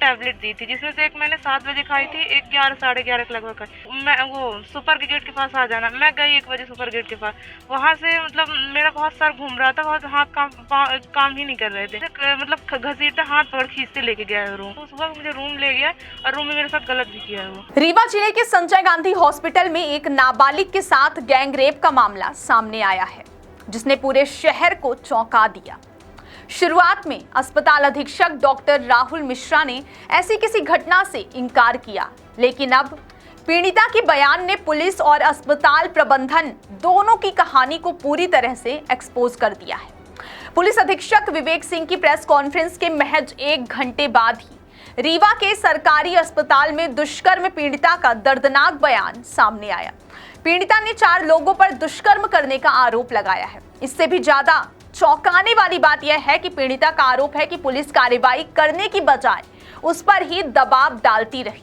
Tablet दी थी, जिसमें से एक मैंने 7 बजे खाई थी, एक 11 साढ़े 11 के लगभग खाई। मैं वो सुपर के गेट के पास आ जाना, मैं गई 1 बजे सुपर गेट के पास। वहाँ से मतलब मेरा बहुत सर घूम रहा था, बहुत हाथ काम ही नहीं कर रहे थे। मतलब घसीटते हाथ पकड़ खींचते लेके गया है रूम। तो सुबह मुझे रूम ले गया और रूम में मेरे साथ गलत भी किया है वो। रीवा जिले के संजय गांधी हॉस्पिटल में एक नाबालिग के साथ गैंग रेप का मामला सामने आया है, जिसने पूरे शहर को चौंका दिया। शुरुआत में अस्पताल अधीक्षक डॉक्टर राहुल मिश्रा ने ऐसी किसी घटना से इनकार किया, लेकिन अब पीड़िता के बयान ने पुलिस और अस्पताल प्रबंधन दोनों की कहानी को पूरी तरह से एक्सपोज कर दिया है। पुलिस अधीक्षक विवेक सिंह की प्रेस कॉन्फ्रेंस के महज 1 घंटे बाद ही रीवा के सरकारी अस्पताल में दुष्कर्म पीड़िता का दर्दनाक बयान सामने आया। पीड़िता ने 4 लोगों पर दुष्कर्म करने का आरोप लगाया है। इससे भी ज्यादा चौंकाने वाली बात यह है कि पीड़िता का आरोप है कि पुलिस कार्रवाई करने की बजाय उस पर ही दबाव डालती रही।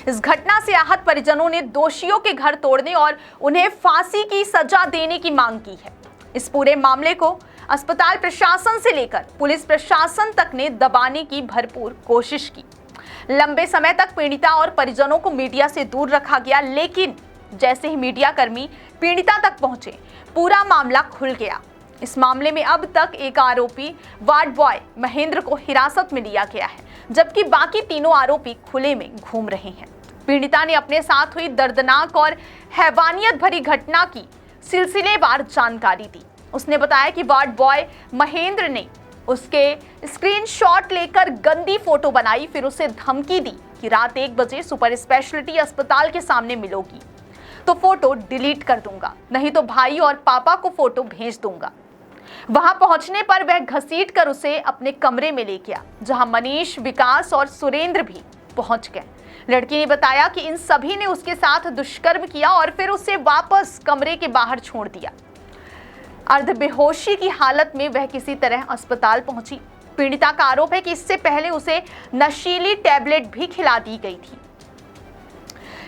इस घटना से आहत परिजनों ने दोषियों के घर तोड़ने और उन्हें फांसी की सजा देने की मांग की है। इस पूरे मामले को अस्पताल प्रशासन से लेकर पुलिस प्रशासन तक ने दबाने की भरपूर कोशिश की। लंबे समय तक पीड़िता और परिजनों को मीडिया से दूर रखा गया, लेकिन जैसे ही मीडिया कर्मी पीड़िता तक पहुंचे, पूरा मामला खुल गया। इस मामले में अब तक एक आरोपी वार्ड बॉय महेंद्र को हिरासत में लिया गया है, जबकि बाकी तीनों आरोपी खुले में घूम रहे हैं। पीड़िता ने अपने साथ हुई दर्दनाक और हैवानियत भरी घटना की सिलसिलेवार जानकारी दी। उसने बताया कि वार्ड बॉय महेंद्र ने उसके स्क्रीनशॉट लेकर गंदी फोटो बनाई, फिर उसे धमकी दी कि रात 1 बजे सुपर स्पेशलिटी अस्पताल के सामने मिलोगी तो फोटो डिलीट कर दूंगा, नहीं तो भाई और पापा को फोटो भेज दूंगा। वहां पहुंचने पर वह घसीट कर उसे अपने कमरे में ले गया, जहां मनीष, विकास और सुरेंद्र भी पहुंच गए। लड़की ने बताया कि इन सभी ने उसके साथ दुष्कर्म किया और फिर उसे वापस कमरे के बाहर छोड़ दिया। अर्ध बेहोशी की हालत में वह किसी तरह अस्पताल पहुंची। पीड़िता का आरोप है कि इससे पहले उसे नशीली टैबलेट भी खिला दी गई थी।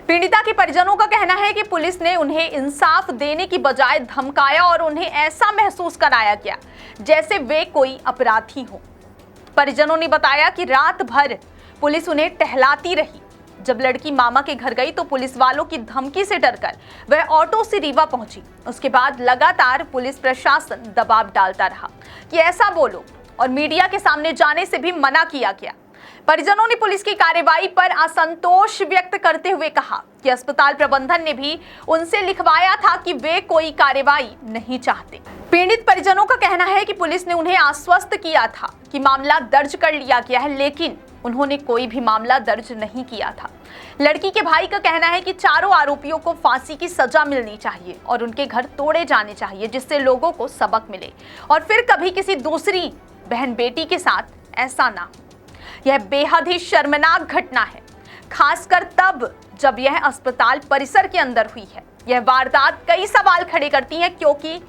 पीड़िता के परिजनों का कहना है कि पुलिस ने उन्हें इंसाफ देने की बजाय धमकाया और उन्हें ऐसा महसूस कराया गया जैसे वे कोई अपराधी हो। परिजनों ने बताया कि रात भर पुलिस उन्हें टहलाती रही। जब लड़की मामा के घर गई तो पुलिस वालों की धमकी से डरकर वह ऑटो से रीवा पहुंची। उसके बाद लगातार पुलिस प्रशासन दबाव डालता रहा कि ऐसा बोलो, और मीडिया के सामने जाने से भी मना किया गया। परिजनों ने पुलिस की कार्रवाई पर असंतोष व्यक्त करते हुए कहा कि अस्पताल प्रबंधन ने भी उनसे लिखवाया था कि वे कोई कार्रवाई नहीं चाहते। पीड़ित परिजनों का कहना है कि पुलिस ने उन्हें आश्वस्त किया था कि मामला दर्ज कर लिया गया है, लेकिन उन्होंने कोई भी मामला दर्ज नहीं किया था। लड़की के भाई का कहना है कि चारों आरोपियों को फांसी की सजा मिलनी चाहिए और उनके घर तोड़े जाने चाहिए, जिससे लोगों को सबक मिले और फिर कभी किसी दूसरी बहन बेटी के साथ ऐसा ना हो। यह बेहद ही शर्मनाक घटना है, खासकर तब जब यह अस्पताल परिसर के अंदर हुई है। यह वारदात कई सवाल खड़े करती है, क्योंकि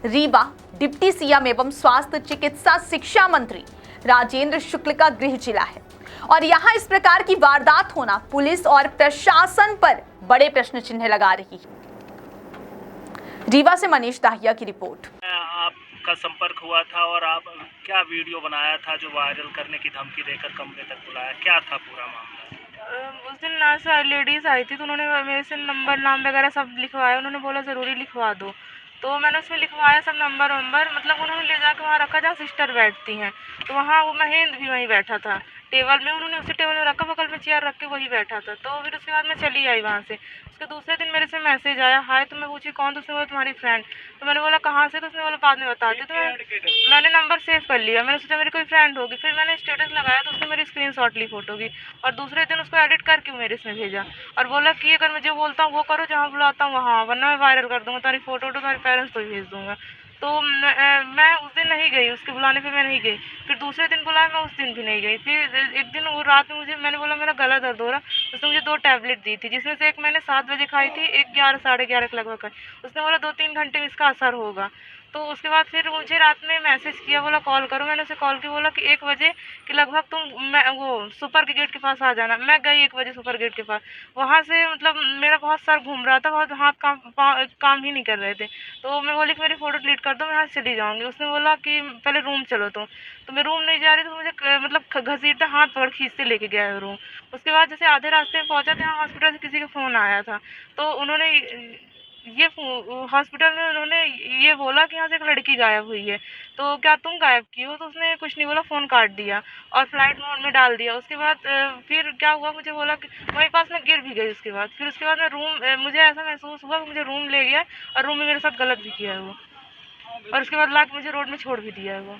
रीवा डिप्टी सीएम एवं स्वास्थ्य चिकित्सा शिक्षा मंत्री राजेंद्र शुक्ल का गृह जिला है और यहाँ इस प्रकार की वारदात होना पुलिस और प्रशासन पर बड़े प्रश्न चिन्ह लगा रही है। रीवा से मनीष दाहिया की रिपोर्ट। आपका संपर्क हुआ था और आप क्या वीडियो बनाया था जो वायरल करने की धमकी देकर कमरे तक बुलाया, क्या था पूरा मामला? उस दिन ना से लेडीज आई थी तो उन्होंने मेरे से नंबर नाम वगैरह सब लिखवाया। उन्होंने बोला ज़रूरी लिखवा दो, तो मैंने उसमें लिखवाया सब नंबर वंबर। मतलब उन्होंने ले जाकर वहाँ रखा जहाँ सिस्टर बैठती हैं, तो वहाँ वो महेंद्र भी वहीं बैठा था टेबल में। उन्होंने उसी टेबल में रखा, बगल में चेयर रख के वही बैठा था। तो फिर उसके बाद मैं चली आई वहाँ से। उसके दूसरे दिन मेरे से मैसेज आया, हाय। तो मैं पूछी कौन? तो उसने बोला तुम्हारी फ्रेंड। तो मैंने बोला कहाँ से? तो उसने बोला बाद में बताती। तो मैंने नंबर सेव कर लिया, मैंने सोचा मेरी कोई फ्रेंड होगी। फिर मैंने स्टेटस लगाया तो उसने मेरी स्क्रीनशॉट ली फोटो की और दूसरे दिन उसको एडिट करके मेरे इसमें भेजा और बोला कि अगर मैं जो बोलता हूँ वो करो, जहाँ बुलाता हूँ वहाँ, वरना मैं वायरल कर दूँगा तुम्हारी फोटो तुम्हारे पेरेंट्स को भी भेज दूँगा। तो मैं उस दिन नहीं गई, उसके बुलाने पे मैं नहीं गई। फिर दूसरे दिन बुलाया, मैं उस दिन भी नहीं गई। फिर एक दिन वो रात में मैंने बोला मेरा गला दर्द हो रहा, उसने मुझे 2 टैबलेट दी थी, जिसमें से एक मैंने 7 बजे खाई थी, एक 11 साढ़े 11 के लगभग खाई। उसने बोला 2-3 घंटे में इसका असर होगा। तो उसके बाद फिर मुझे रात में मैसेज किया, बोला कॉल करो। मैंने उसे कॉल किया, बोला कि 1 बजे के लगभग तुम वो सुपर के गेट के पास आ जाना। मैं गई 1 बजे सुपर गेट के पास। वहाँ से मतलब मेरा बहुत सर घूम रहा था, बहुत हाथ काम ही नहीं कर रहे थे। तो मैं बोली कि मेरी फ़ोटो डिलीट कर दो, मैं यहाँ से चली जाऊँगी। उसने बोला कि पहले रूम चलो। तो मैं रूम नहीं जा रही, तो मुझे मतलब घसीटते हाथ पकड़ खींचते लेके गया है रूम। उसके बाद जैसे आधे रास्ते में पहुंचा था, हॉस्पिटल से किसी का फ़ोन आया था, तो उन्होंने ये हॉस्पिटल में उन्होंने ये बोला कि यहाँ से एक लड़की गायब हुई है, तो क्या तुम गायब की हो? तो उसने कुछ नहीं बोला, फ़ोन काट दिया और फ्लाइट मोड में डाल दिया। उसके बाद फिर क्या हुआ, मुझे बोला कि वहीं पास में गिर भी गई। उसके बाद मैं रूम, मुझे ऐसा महसूस हुआ कि मुझे रूम ले गया और रूम में मेरे साथ गलत भी किया है वो, और उसके बाद ला के मुझे रोड में छोड़ भी दिया है वो।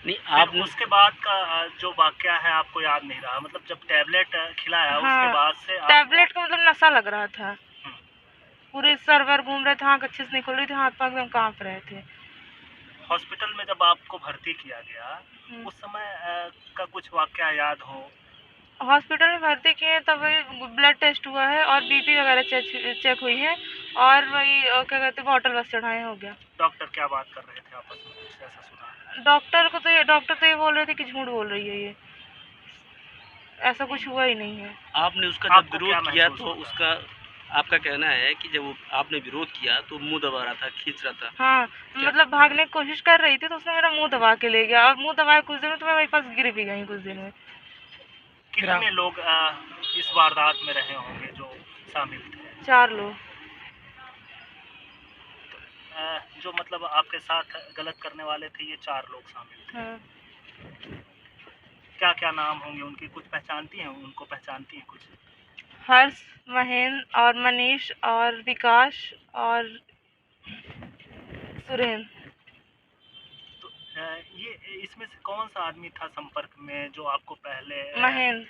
नहीं, आप उसके बाद का जो वाकया है आपको याद नहीं रहा, मतलब जब टैबलेट खिलाया उसके बाद से टैबलेट का मतलब नशा लग रहा था, पूरे सर वर घूम रहे थे, आँख अच्छे से नहीं खुल रही थी, हाथ पाँव एकदम काँप रहे थे। हॉस्पिटल में जब आपको भर्ती किया गया उस समय का कुछ वाकया याद हो? हॉस्पिटल में भर्ती किए तब ब्लड टेस्ट हुआ है और बीपी वगैरह चेक हुई है, और वही क्या कहते हैं बॉटल बस चढ़ाए, हो गया। डॉक्टर क्या बात कर रहे थे आपस में, कुछ ऐसा सुना? डॉक्टर तो ये बोल रहे थे कि झूठ बोल रही है, ये ऐसा कुछ हुआ ही नहीं है। आपने उसका जब विरोध किया तो उसका आपका कहना है कि जब आपने विरोध किया तो मुंह दबा रहा था, खींच रहा था। हाँ, मतलब भागने की कोशिश कर रही थी तो उसने मेरा मुंह दबा के ले गया, और मुंह दबाए कुछ दिन में तो मैं वहीं पास गिर भी गई कुछ दिन में। कितने लोग इस वारदात में रहे होंगे जो शामिल थे? 4 लोग। जो मतलब आपके साथ गलत करने वाले थे, ये 4 लोग शामिल थे। हाँ। क्या क्या नाम होंगे उनकी, कुछ पहचानती हैं? उनको पहचानती हैं कुछ? हर्ष, महेंद्र और मनीष और विकास और सुरेंद्र। तो ये इसमें से कौन सा आदमी था संपर्क में जो आपको पहले? महेंद्र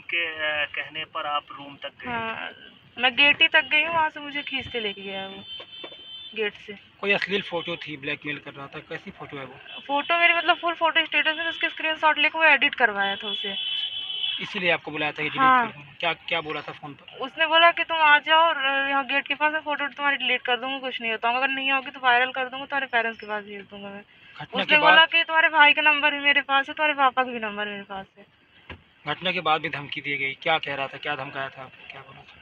के कहने पर आप रूम तक गए? हाँ, मैं गेट ही तक गई हूँ, वहाँ से मुझे खींचते लेके गया वो गेट से। कोई अश्लील फोटो थी, ब्लैकमेल कर रहा था, कैसी फोटो है वो? फोटो मेरी मतलब फुल फोटो स्टेटस में उसके स्क्रीनशॉट लेके वो एडिट करवाया था उसे, इसीलिए आपको बुलाया था कि डिलीट हाँ। कर दूँ? क्या क्या बोला था फ़ोन पर? उसने बोला कि तुम आ जाओ और यहाँ गेट के पास, मैं फोटो तुम्हारी डिलीट कर दूंगा, कुछ नहीं बताऊंगा, अगर नहीं होगी तो वायरल कर दूंगा, तुम्हारे पेरेंट्स के पास भेज दूंगा मैं। घटना उसने के बोला बाद कि तुम्हारे भाई का नंबर भी मेरे पास है, तुम्हारे पापा का भी नंबर मेरे पास है। घटना के बाद भी धमकी दी गई, क्या कह रहा था, क्या धमकाया था आपको, क्या बोला था?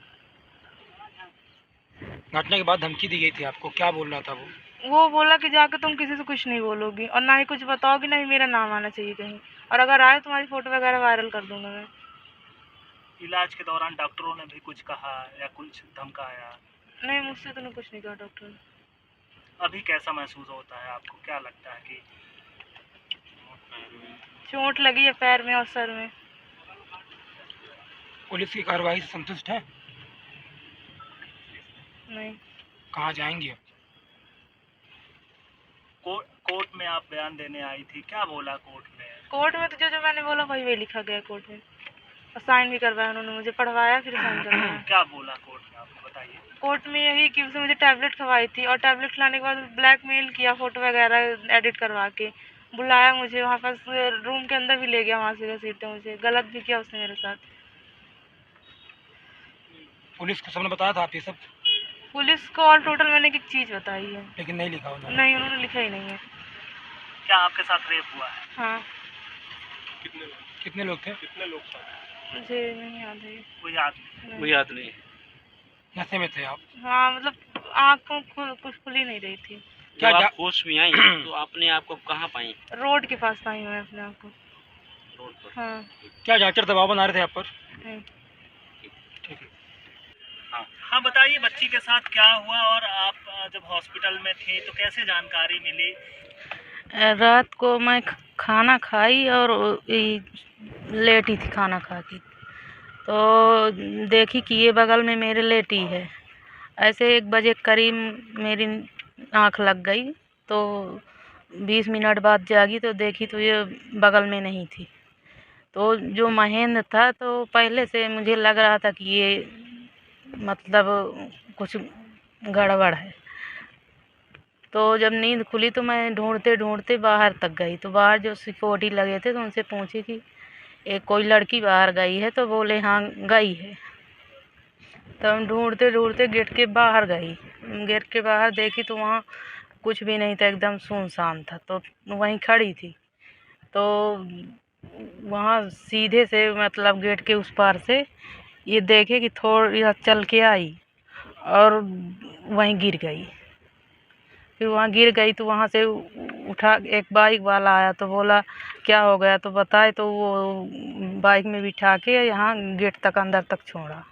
घटना के बाद धमकी दी गई थी आपको, क्या बोल रहा था वो? वो बोला कि जाकर तुम किसी से कुछ नहीं बोलोगी और ना ही कुछ बताओगी, ना ही मेरा नाम आना चाहिए कहीं, और अगर आए तुम्हारी फोटो वगैरह वायरल कर दूंगा मैं। इलाज के दौरान डॉक्टरों ने भी कुछ कहा या कुछ धमकाया? नहीं, मुझसे तो कुछ नहीं कहा डॉक्टर ने। अभी कैसा महसूस होता है आपको, क्या लगता है कि? चोट लगी है पैर में और सर में। पुलिस की कार्रवाई से संतुष्ट है? नहीं। कहाँ जाएंगी अब? कोर्ट में आप बयान देने आई थी, क्या बोला कोर्ट में? कोर्ट में तो जो जो मैंने बोला वही लिखा गया कोर्ट में, और साइन भी करवाया उन्होंने, मुझे पढ़वाया फिर साइन करवाया। क्या बोला कोर्ट में, आपको बताइए। कोर्ट में यही कि उसने मुझे टैबलेट खवाई थी, और टैबलेट खिलाने के बाद ब्लैकमेल किया, फोटो वगैरह एडिट करवा के बुलाया मुझे, वहाँ पास रूम के अंदर भी ले गया, वहाँ से घसीटते मुझे, गलत भी किया उसने मेरे साथ। पुलिस को सबने बताया था आप ये सब? पुलिस को ऑल टोटल मैंने एक चीज़ बताई है, लेकिन नहीं लिखा उन्होंने? नहीं, उन्होंने लिखा ही नहीं है। क्या आपके साथ रेप हुआ है? हाँ। कितने लोग थे? मुझे नहीं याद है। वो याद नहीं। नशे में थे आप? हाँ, मतलब आँखों कुछ खुली नहीं रही थी। क्या आप होश में आई तो आपने आपको कहाँ पाई? रोड के पास पाई मैं अपने आप को। रोड पर? हाँ। क्या डॉक्टर दबाव बना रहे थे आप पर? नहीं। ठीक है। हाँ, बताइए बच्ची के साथ क्या हुआ, और आप जब हॉस्पिटल में थी तो कैसे जानकारी मिली? रात को मैं खाना खाई और लेटी थी खाना खा के, तो देखी कि ये बगल में मेरे लेटी है। ऐसे 1 बजे करीब मेरी आँख लग गई, तो 20 मिनट बाद जागी तो देखी तो ये बगल में नहीं थी। तो जो महेंद्र था तो पहले से मुझे लग रहा था कि ये मतलब कुछ गड़बड़ है। तो जब नींद खुली तो मैं ढूंढते ढूंढते बाहर तक गई, तो बाहर जो सिक्योरिटी लगे थे तो उनसे पूछी कि एक कोई लड़की बाहर गई है, तो बोले हाँ गई है। तो हम ढूंढते ढूंढते गेट के बाहर गई, गेट के बाहर देखी तो वहाँ कुछ भी नहीं था, एकदम सुनसान था। तो वहीं खड़ी थी, तो वहाँ सीधे से मतलब गेट के उस पार से ये देखे कि थोड़ी चल के आई और वहीं गिर गई। फिर वहाँ गिर गई तो वहाँ से उठा एक बाइक वाला आया तो बोला क्या हो गया, तो बताए तो वो बाइक में बिठा के यहाँ गेट तक अंदर तक छोड़ा।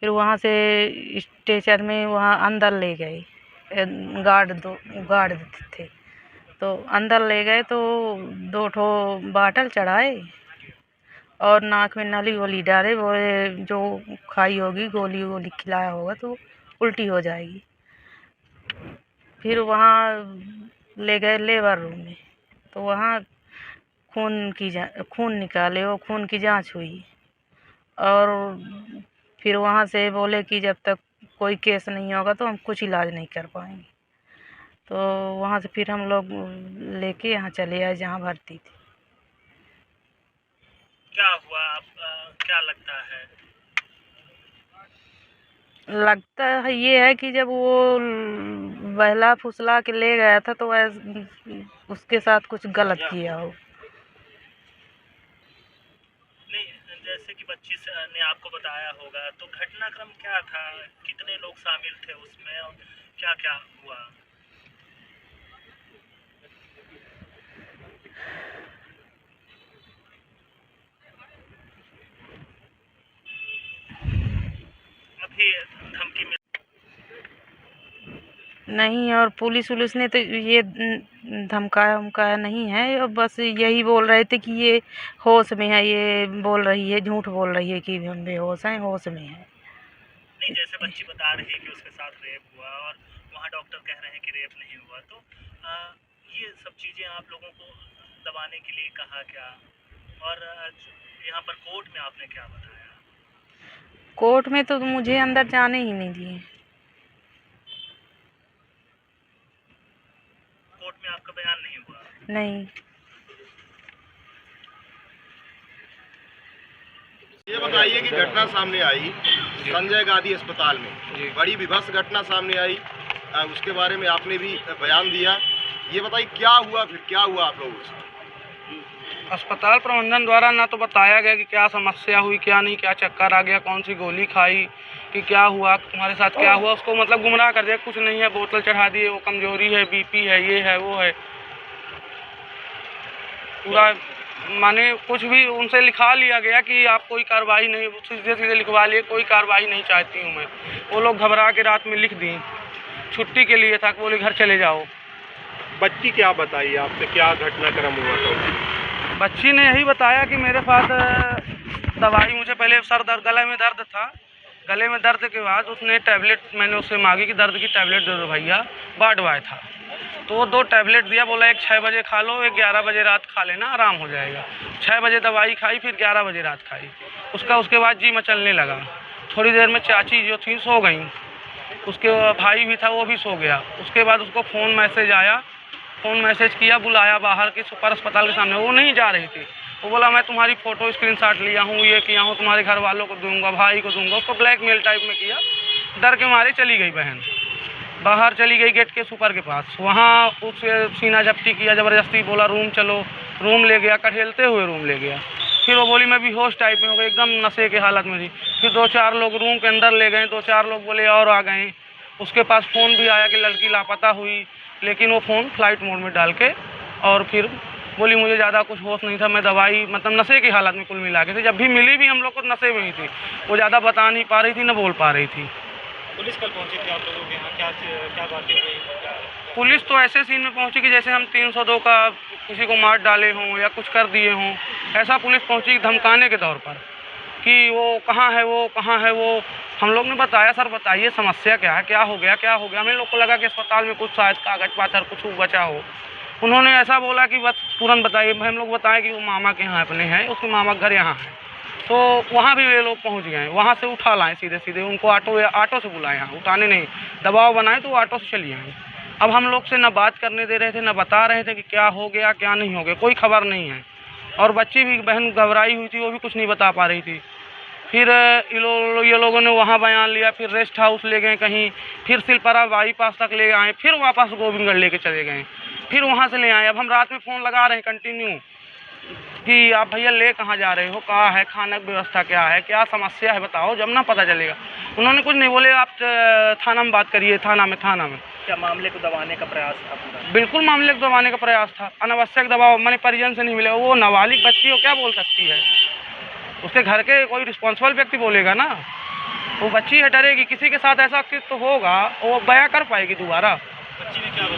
फिर वहाँ से स्ट्रेचर में वहाँ अंदर ले गए, गार्ड थे तो अंदर ले गए तो 2 ठो बाटल चढ़ाए और नाक में नली वली डाले, बोले जो खाई होगी गोली वोली खिलाया होगा तो उल्टी हो जाएगी। फिर वहाँ ले गए लेबर रूम में तो वहाँ खून निकाले, वो खून की जांच हुई और फिर वहाँ से बोले कि जब तक कोई केस नहीं होगा तो हम कुछ इलाज नहीं कर पाएंगे। तो वहाँ से फिर हम लोग लेके यहाँ चले आए जहाँ भर्ती थी। क्या हुआ आप क्या लगता है? लगता है ये है कि जब वो बहला फुसला के ले गया था तो उसके साथ कुछ गलत किया हो। नहीं, जैसे कि बच्ची ने आपको बताया होगा तो घटनाक्रम क्या था, कितने लोग शामिल थे उसमें और क्या क्या हुआ? अभी धमकी मिल नहीं, और पुलिस ने तो ये धमकाया नहीं है, और बस यही बोल रहे थे कि ये होश में है, ये बोल रही है, झूठ बोल रही है कि हम बेहोश हैं, होश में है। नहीं, जैसे बच्ची बता रही है कि उसके साथ रेप हुआ और वहाँ डॉक्टर कह रहे हैं कि रेप नहीं हुआ, तो ये सब चीज़ें आप लोगों को दबाने के लिए कहा क्या? और यहाँ पर कोर्ट में आपने क्या बताया? कोर्ट में तो मुझे अंदर जाने ही नहीं दिए। कोर्ट में आपका बयान नहीं हुआ? नहीं। ये बताइए कि घटना सामने आई संजय गांधी अस्पताल में, बड़ी विभत्स घटना सामने आई, उसके बारे में आपने भी बयान दिया। ये बताइए क्या हुआ, फिर क्या हुआ आप लोगों से? अस्पताल प्रबंधन द्वारा ना तो बताया गया कि क्या समस्या हुई, क्या नहीं, क्या चक्कर आ गया, कौन सी गोली खाई, कि क्या हुआ, तुम्हारे साथ क्या हुआ, उसको मतलब गुमराह कर दिया, कुछ नहीं है, बोतल चढ़ा दिए, वो कमजोरी है, बीपी है, ये है, वो है, पूरा माने कुछ भी उनसे लिखा लिया गया कि आप कोई कार्रवाई नहीं, सीधे सीधे लिखवा लिए, कोई कार्रवाई नहीं चाहती हूँ मैं। वो लोग घबरा के रात में लिख दी, छुट्टी के लिए था, बोले घर चले जाओ। बच्ची क्या बताई आपसे, क्या घटनाक्रम हुआ था? बच्ची ने यही बताया कि मेरे पास दवाई, मुझे पहले सर दर्द, गले में दर्द था, गले में दर्द के बाद उसने टैबलेट, मैंने उससे मांगी कि दर्द की टैबलेट दे दो भैया, बाडवाए था, तो वो 2 टैबलेट दिया, बोला एक 6 बजे खा लो, एक 11 बजे रात खा लेना, आराम हो जाएगा। 6 बजे दवाई खाई, फिर 11 बजे रात खाई, उसके बाद जी मचलने लगा। थोड़ी देर में चाची जो थी सो गई, उसके भाई भी था वो भी सो गया। उसके बाद उसको फ़ोन मैसेज किया, बुलाया बाहर के सुपर अस्पताल के सामने, वो नहीं जा रही थी, वो बोला मैं तुम्हारी फ़ोटो स्क्रीनशॉट लिया हूँ, ये किया हूँ, तुम्हारे घर वालों को दूंगा, भाई को दूंगा, उसको ब्लैकमेल टाइप में किया। डर के मारे चली गई बहन, बाहर चली गई गेट के सुपर के पास, वहाँ उससे सीना झपटी किया, ज़बरदस्ती बोला रूम चलो, रूम ले गया, कठेलते हुए रूम ले गया। फिर वो बोली मैं बेहोश टाइप में हो गई, एकदम नशे के हालत में थी। फिर 2-4 लोग रूम के अंदर ले गए, 2-4 लोग बोले और आ गए। उसके पास फ़ोन भी आया कि लड़की लापता हुई, लेकिन वो फ़ोन फ्लाइट मोड में डाल के, और फिर बोली मुझे ज़्यादा कुछ होश नहीं था, मैं दवाई मतलब नशे की हालत में कुल मिला के थी, जब भी मिली भी हम लोग को नशे में ही थी, वो ज़्यादा बता नहीं पा रही थी, न बोल पा रही थी। पुलिस कल पहुंची थी आप लोगों के यहाँ, क्या बातें हुई? पुलिस तो ऐसे सीन में पहुंची कि जैसे हम 302 का किसी को मार डाले हों या कुछ कर दिए हों, ऐसा पुलिस पहुंची धमकाने के तौर पर कि वो कहाँ है, वो कहाँ है वो। हम लोग ने बताया सर बताइए समस्या क्या है, क्या हो गया, क्या हो गया। हमें लोग को लगा कि अस्पताल में कुछ शायद कागज पाथर कुछ बचा हो। उन्होंने ऐसा बोला कि बस तुरंत बताइए। हम लोग बताएं कि वो मामा के यहाँ अपने हैं, उसके मामा घर यहाँ है, तो वहाँ भी वे लोग पहुँच गए, वहाँ से उठा लाएँ सीधे सीधे, उनको ऑटो से बुलाएं, यहाँ उठाने नहीं, दबाव बनाए तो वो ऑटो से चली आए। अब हम लोग से न बात करने दे रहे थे, न बता रहे थे कि क्या हो गया क्या नहीं हो गया, कोई खबर नहीं है। और बच्ची भी बहन घबराई हुई थी, वो भी कुछ नहीं बता पा रही थी। फिर ये लोगों ने वहाँ बयान लिया, फिर रेस्ट हाउस ले गए कहीं, फिर सिलपरा बाईपास तक ले आए, फिर वापस गोविंदगढ़ लेके चले गए, फिर वहाँ से ले आए। अब हम रात में फ़ोन लगा रहे हैं कंटिन्यू कि आप भैया ले कहाँ जा रहे हो, कहाँ है, खाना की व्यवस्था क्या है, क्या समस्या है बताओ, जब ना पता चलेगा। उन्होंने कुछ नहीं बोले, आप थाना में बात करिए, थाना में। क्या मामले को दबाने का प्रयास था पूरा? बिल्कुल मामले को दबाने का प्रयास था। अनावश्यक दबाव मैंने परिजन से नहीं मिले। वो नाबालिग बच्ची को क्या बोल सकती है? उसके घर के कोई रिस्पॉन्सिबल व्यक्ति बोलेगा ना। वो बच्ची है, डरेगी। किसी के साथ ऐसा तो होगा, वो बयां कर पाएगी दोबारा?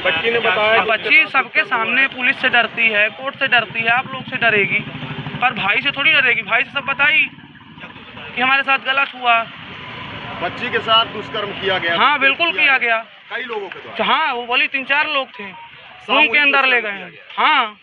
बच्ची ने बताया बच्ची सबके सामने पुलिस से डरती है, कोर्ट से डरती है, आप लोग से डरेगी, पर भाई से थोड़ी डरेगी। भाई से सब बताई कि हमारे साथ गलत हुआ। बच्ची के साथ दुष्कर्म किया गया? हाँ बिल्कुल किया गया। कई लोगों के द्वारा? हाँ, वो बोली 3-4 लोग थे, रूम के अंदर ले गए हैं। हाँ,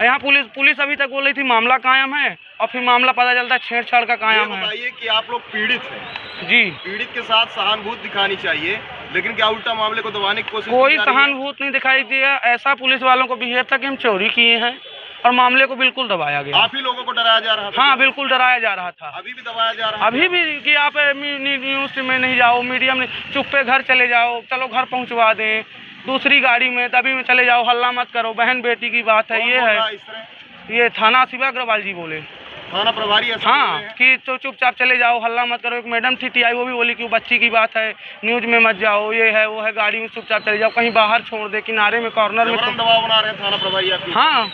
यहाँ पुलिस अभी तक बोल रही थी मामला कायम है, और फिर मामला पता चलता है छेड़छाड़ का कायम है। बताइए कि आप लोग पीड़ित हैं जी, पीड़ित के साथ सहानुभूति दिखानी चाहिए, लेकिन क्या उल्टा मामले को दबाने की कोशिश कोई की जा रही है? सहानुभूति नहीं दिखाई दिया। ऐसा पुलिस वालों को बिहेव था कि हम चोरी किए हैं, और मामले को बिल्कुल दबाया गया। आप ही लोगों को डराया जा रहा था? हाँ बिल्कुल डराया जा रहा था। अभी भी दबाया जा रहा है? अभी भी कि आप न्यूज़ में नहीं जाओ, मीडिया में चुप्पे घर चले जाओ, चलो घर पहुंचवा दें, दूसरी गाड़ी में तभी में चले जाओ, हल्ला मत करो, बहन बेटी की बात है। ये है, इस तरह ये थाना शिवा अग्रवाल जी बोले। थाना प्रभारी ऐसा बोल रहे हाँ, हैं? कि तो चुपचाप चले जाओ, हल्ला मत करो। एक मैडम थी टीआई, वो भी बोली कि वो बच्ची की बात है, न्यूज़ में मत जाओ, ये है वो है, गाड़ी में चुपचाप चले जाओ, कहीं बाहर छोड़ दे, किनारे में कॉर्नर में। जबरन दबाव बना रहे हैं थाना प्रभारी आपकी? हाँ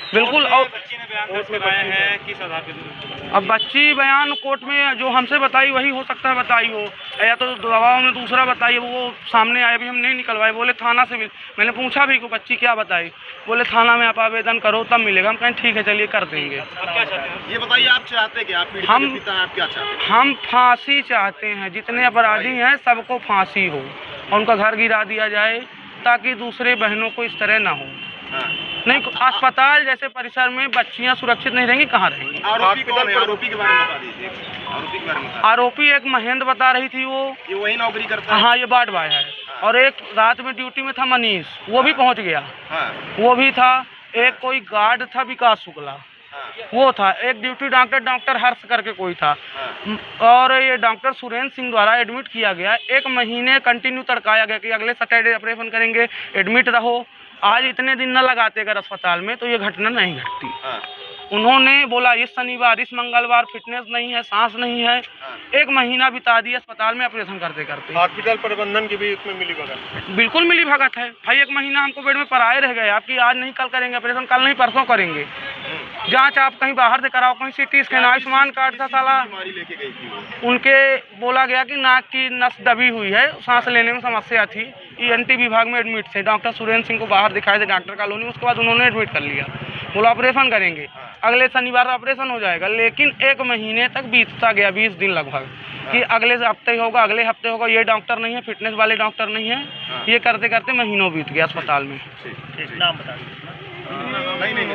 बिल्कुल। और बच्ची ने बयान दर्ज करवाया है, किस आधार पर? अब बच्ची बयान कोर्ट में जो हमसे बताई वही हो सकता है बताई हो, या तो दबाव में दूसरा बताइए। वो सामने आए, अभी हम नहीं निकलवाए। बोले थाना से भी, मैंने पूछा भी कि बच्ची क्या बताई, बोले थाना में आप आवेदन करो तब मिलेगा। हम कहें ठीक है चलिए कर देंगे। आप क्या चाहते हैं? ये बताइए, आप चाहते हैं कि आप पीड़ित के पिता हैं, आप क्या चाहते हैं? हम फांसी चाहते हैं। जितने अपराधी हैं सबको फांसी हो, और उनका घर गिरा दिया जाए, ताकि दूसरे बहनों को इस तरह ना हो। हाँ। नहीं, अस्पताल जैसे परिसर में बच्चियां सुरक्षित नहीं रहेंगी, कहाँ रहेंगी? आरोपी कौन है? आरोपी के बारे में बता दीजिए। आरोपी के बारे में बता आरोपी एक महेंद्र बता रही थी, वो दीजिए। ये वही नौकरी करता है? हाँ ये वार्ड बॉय है। और एक रात में ड्यूटी में था मनीष, वो भी पहुंच गया, हाँ वो भी था। एक कोई गार्ड था विकास शुक्ला, हाँ वो था। एक ड्यूटी डॉक्टर हर्ष करके कोई था। हाँ। और ये डॉक्टर सुरेंद्र सिंह द्वारा एडमिट किया गया। 1 महीने कंटिन्यू तड़काया गया कि अगले सैटरडे ऑपरेशन करेंगे, एडमिट रहो। आज इतने दिन न लगाते अगर अस्पताल में तो ये घटना नहीं घटती। हाँ। उन्होंने बोला इस शनिवार, इस मंगलवार फिटनेस नहीं है, सांस नहीं है। 1 महीना बिता दिया अस्पताल में ऑपरेशन करते करते। हॉस्पिटल प्रबंधन की भी इसमें मिली भगत? बिल्कुल मिली भगत है भाई। 1 महीना हमको बेड में पराए रह गए, आपकी आज नहीं कल करेंगे ऑपरेशन, कल नहीं परसों करेंगे। जांच आप कहीं बाहर से कराओ, कहीं सीटी स्कैन। आयुष्मान कार्ड था साला, बीमारी लेके गई थी वो? उनके बोला गया कि नाक की नस दबी हुई है, सांस लेने में समस्या थी। ENT विभाग में एडमिट थे। डॉक्टर सुरेंद्र सिंह को बाहर दिखाए थे डॉक्टर कॉलोनी, उसके बाद उन्होंने एडमिट कर लिया। बोला ऑपरेशन करेंगे, अगले शनिवार ऑपरेशन हो जाएगा। लेकिन 1 महीने तक बीतता गया, 20 दिन लगभग, कि अगले हफ्ते होगा, अगले हफ्ते होगा। ये डॉक्टर नहीं है, फिटनेस वाले डॉक्टर नहीं है। ये करते करते महीनों बीत गया अस्पताल में। नाम बता दीजिए।